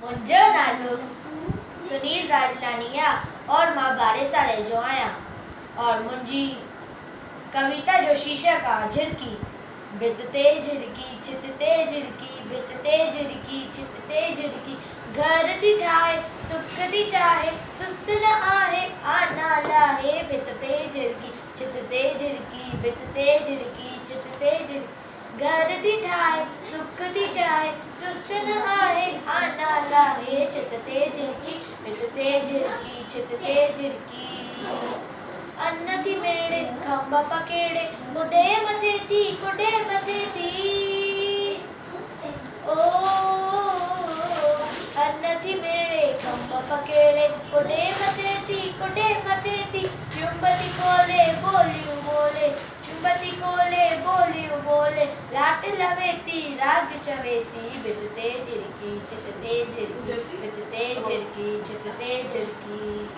मुंहिंजो नालो सुनील राजलानी आहे और मां 12 साल जो आहियां और मुंहिंजी कविता जो शीर्षक आहे झिरकी। भित ते झिरकी छित ते झिरकी भित ते झिरकी छित ते झिरकी घर थी ठाहे सुख थी चाहे सुस्त न आहे आना लाहे भित ते झिरकी छित ते झिरकी भित ते झिरकी छित ते झिरकी घर थी ठाहे सुख थी चाहे सुस्त न आहे आना लाहे छित ते झिरकी भित ते झिरकी छित ते झिरकी अन्न थी मेड़े खंब पकेड़े कुॾे मथे थी कुॾे मथे थी ओ अन्न थी मेड़े खंब पकेड़े कुॾे मथे थी कुॾे मथे थी चुंबती खोले ॿोलियूं ॿोले चुंबती खोले ॿोलियूं ॿोले लाट लवे थी राग चवे थी भित ते झिरकी छित ते झिरकी भित ते झिरकी छित ते झिरकी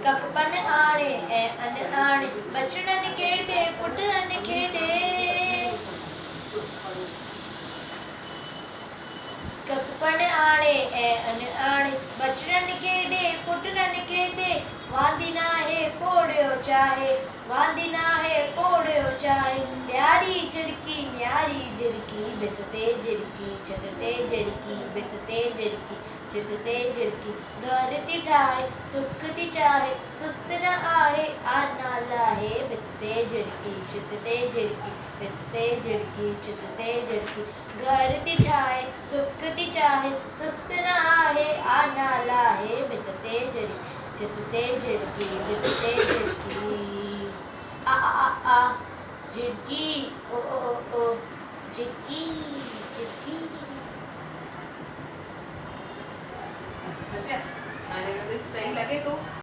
ककपन आणे ऐं अन आणे बचड़नि खेॾे पुटनि खेॾे ककपन आणे ऐं अन आणे बचड़नि खेॾे पुटनि खेॾे वांदी नाहे पोड़ियो चाहे वांदी नाहे पोड़ियो चाहे प्यारी झिरकी न्यारी झिरकी भित ते झिरकी छित ते झिरकी भित ते झिरकी छित ते झिरकी घर थी ठाहे सुख थी चाहे सुस्त न आहे आना लाहे भित ते झिरकी छित ते झिरकी भित ते झिरकी छित ते झिरकी घर थी ठाहे सुख थी चाहे सुस्त न आहे आना लाहे भित ते झिरकी छित ते झिरकी भित ते झिरकी आ झिरकी ओ झिरकी झिरकी सही लगे तो